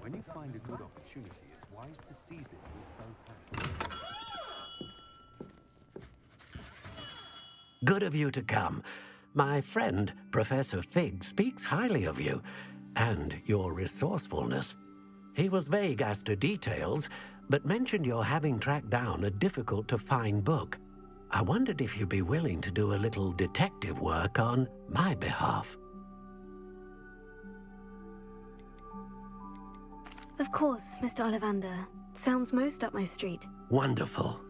When you find a good opportunity, it's wise to seize it with both hands. Good of you to come. My friend, Professor Fig, speaks highly of you and your resourcefulness. He was vague as to details, but mentioned your having tracked down a difficult-to-find book. I wondered if you'd be willing to do a little detective work on my behalf. Of course, Mr. Ollivander. Sounds most up my street. Wonderful.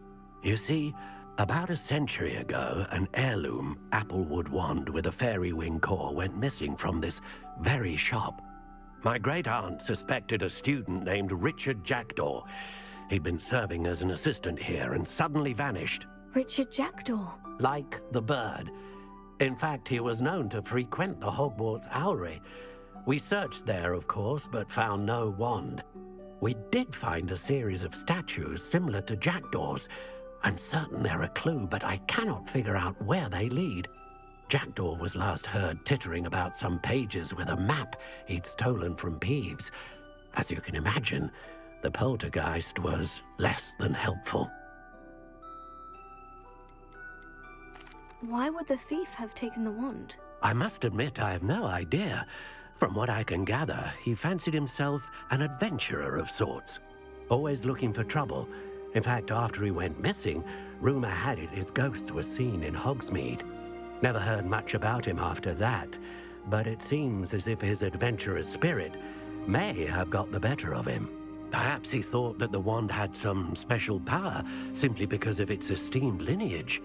You see, about a century ago, an heirloom applewood wand with a fairy wing core went missing from this very shop. My great-aunt suspected a student named Richard Jackdaw. He'd been serving as an assistant here and suddenly vanished. Richard Jackdaw? Like the bird. In fact, he was known to frequent the Hogwarts Owlery. We searched there, of course, but found no wand. We did find a series of statues similar to Jackdaw's. I'm certain they're a clue, but I cannot figure out where they lead. Jackdaw was last heard tittering about some pages with a map he'd stolen from Peeves. As you can imagine, the poltergeist was less than helpful. Why would the thief have taken the wand? I must admit I have no idea. From what I can gather, he fancied himself an adventurer of sorts, always looking for trouble. In fact, after he went missing, rumor had it his ghost was seen in Hogsmeade. Never heard much about him after that, but it seems as if his adventurous spirit may have got the better of him. Perhaps he thought that the wand had some special power simply because of its esteemed lineage.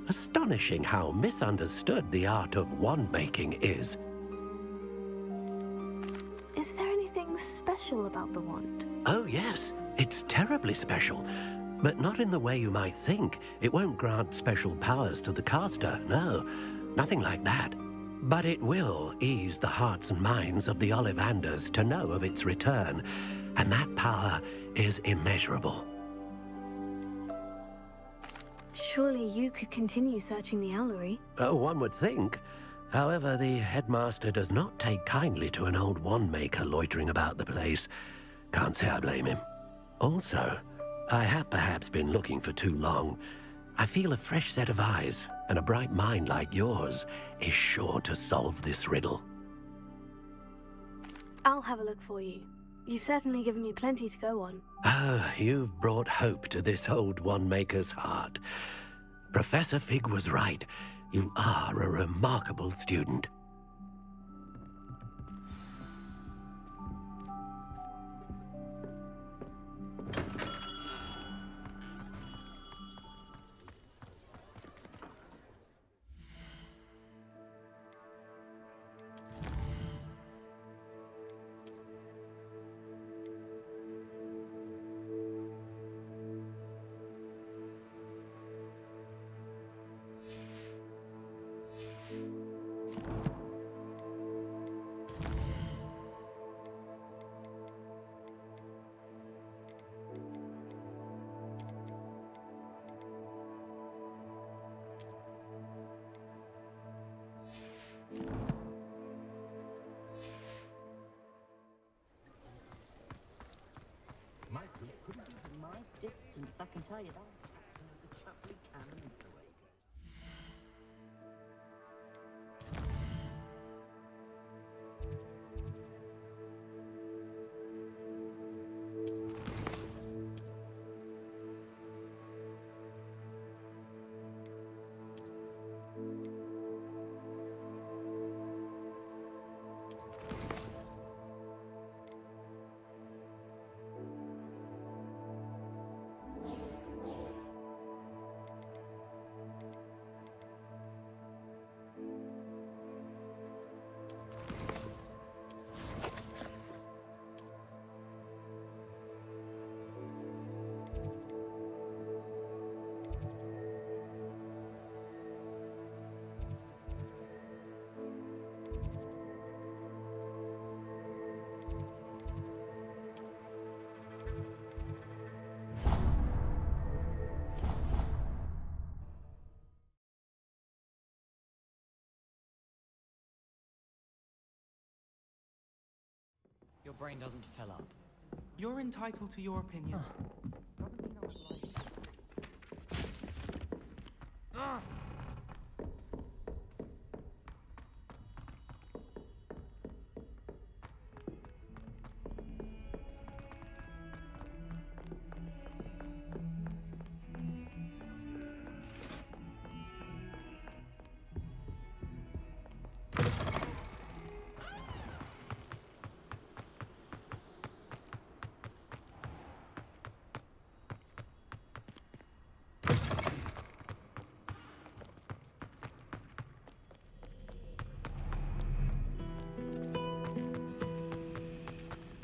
Astonishing how misunderstood the art of wand-making is. Is there anything special about the wand? Oh yes, it's terribly special. But not in the way you might think. It won't grant special powers to the caster, no. Nothing like that. But it will ease the hearts and minds of the Ollivanders to know of its return. And that power is immeasurable. Surely you could continue searching the Owlery. Oh, one would think. However, the headmaster does not take kindly to an old wand-maker loitering about the place. Can't say I blame him. Also, I have perhaps been looking for too long. I feel a fresh set of eyes, and a bright mind like yours is sure to solve this riddle. I'll have a look for you. You've certainly given me plenty to go on. Ah, you've brought hope to this old wand-maker's heart. Professor Fig was right. You are a remarkable student. My distance, I can tell you that. There's a Chapley cannons the way. brain doesn't fill up. You're entitled to your opinion. Probably not like.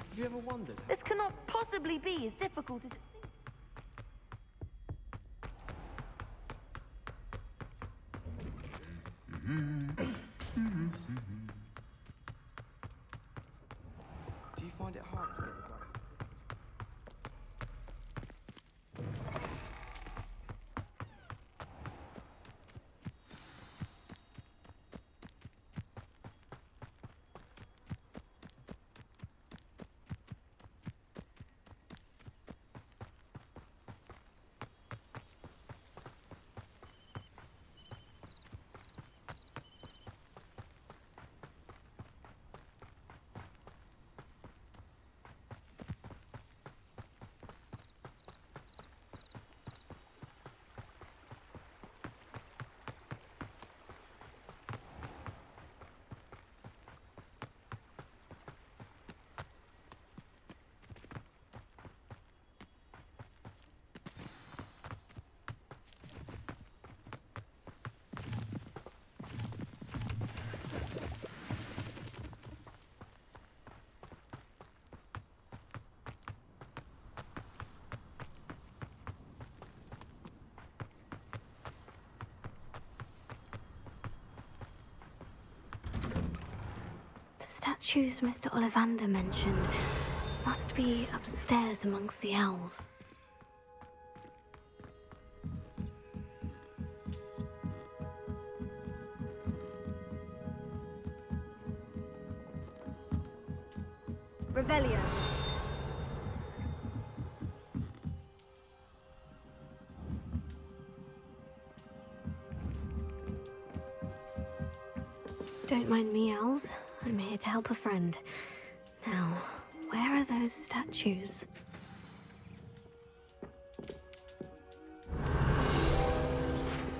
Have you ever wondered? This cannot possibly be as difficult as it seems. Do you find it hard to get it right? The statues Mr. Ollivander mentioned must be upstairs amongst the owls. Revelio. Don't mind me, owls. I'm here to help a friend. Now, where are those statues?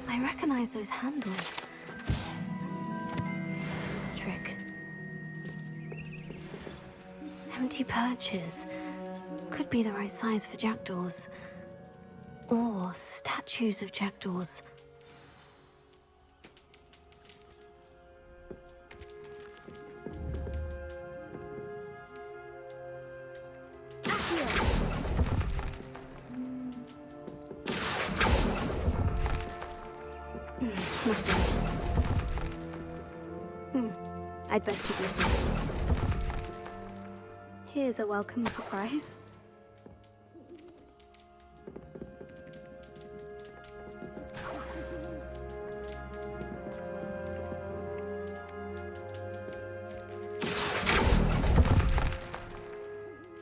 I recognize those handles. Trick. Empty perches. Could be the right size for jackdaws. Or statues of jackdaws. I'd best keep looking. Here's a welcome surprise.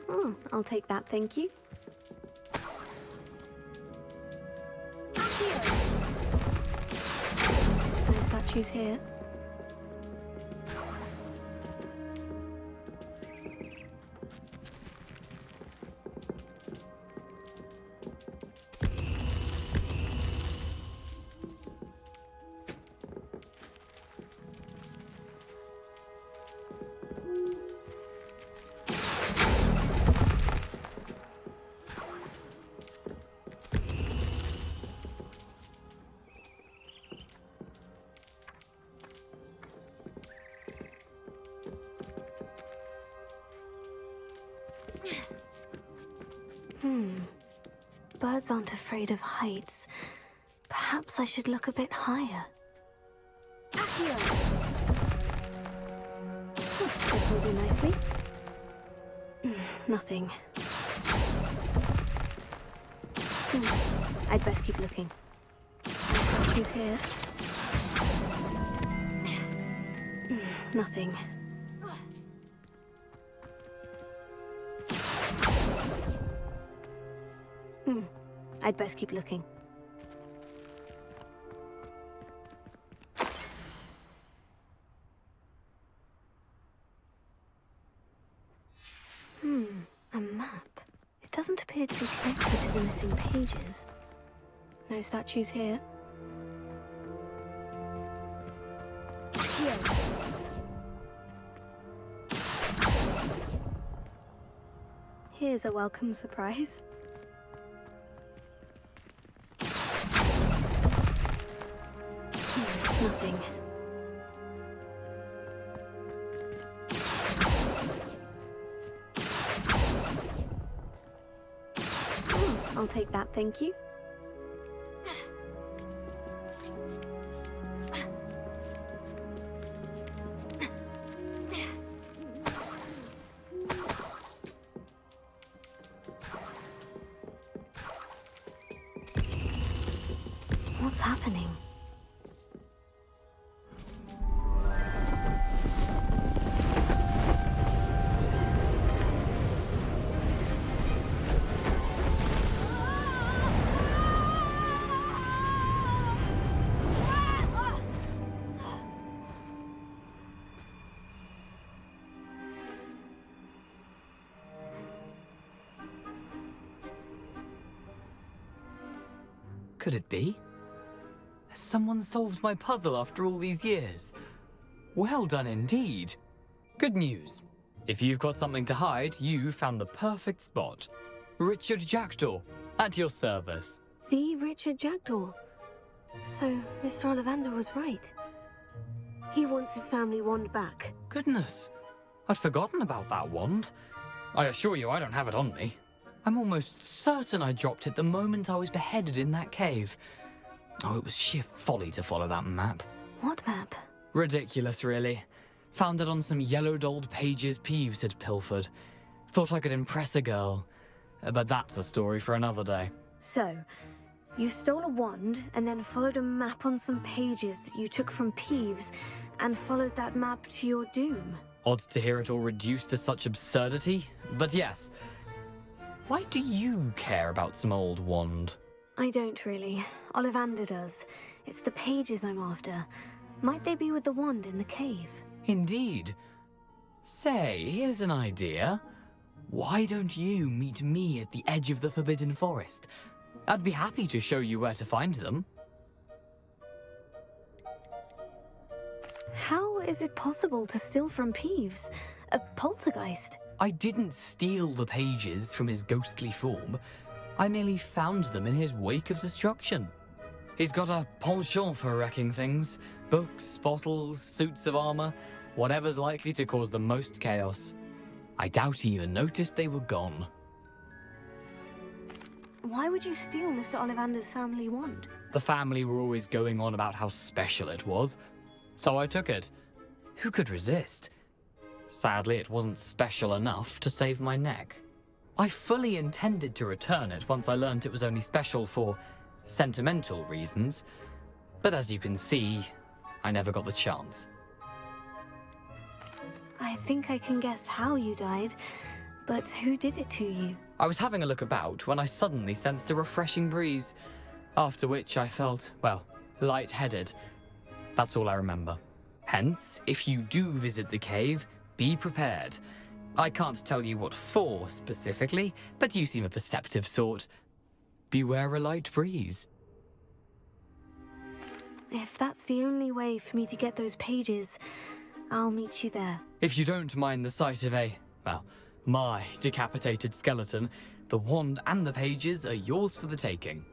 Oh, I'll take that, thank you. No statues here. Birds aren't afraid of heights. Perhaps I should look a bit higher. This will do nicely. Nothing. I'd best keep looking. No statues here. Nothing. I'd best keep looking. A map. It doesn't appear to be connected to the missing pages. No statues here. Here. Here's a welcome surprise. Nothing. I'll take that, thank you. What's happening? Could it be? Has someone solved my puzzle after all these years? Well done indeed. Good news. If you've got something to hide, you found the perfect spot. Richard Jackdaw, at your service. The Richard Jackdaw. So, Mr. Ollivander was right. He wants his family wand back. Goodness, I'd forgotten about that wand. I assure you I don't have it on me. I'm almost certain I dropped it the moment I was beheaded in that cave. Oh, it was sheer folly to follow that map. What map? Ridiculous, really. Found it on some yellowed old pages Peeves had pilfered. Thought I could impress a girl. But that's a story for another day. So, you stole a wand and then followed a map on some pages that you took from Peeves and followed that map to your doom. Odd to hear it all reduced to such absurdity, but yes. Why do you care about some old wand? I don't really. Ollivander does. It's the pages I'm after. Might they be with the wand in the cave? Indeed. Say, here's an idea. Why don't you meet me at the edge of the Forbidden Forest? I'd be happy to show you where to find them. How is it possible to steal from Peeves? A poltergeist? I didn't steal the pages from his ghostly form. I merely found them in his wake of destruction. He's got a penchant for wrecking things. Books, bottles, suits of armor, whatever's likely to cause the most chaos. I doubt he even noticed they were gone. Why would you steal Mr. Ollivander's family wand? The family were always going on about how special it was, so I took it. Who could resist? Sadly, it wasn't special enough to save my neck. I fully intended to return it once I learned it was only special for sentimental reasons, but as you can see, I never got the chance. I think I can guess how you died, but who did it to you? I was having a look about when I suddenly sensed a refreshing breeze, after which I felt, well, lightheaded. That's all I remember. Hence, if you do visit the cave, be prepared. I can't tell you what for specifically, but you seem a perceptive sort. Beware a light breeze. If that's the only way for me to get those pages, I'll meet you there. If you don't mind the sight of my decapitated skeleton, the wand and the pages are yours for the taking.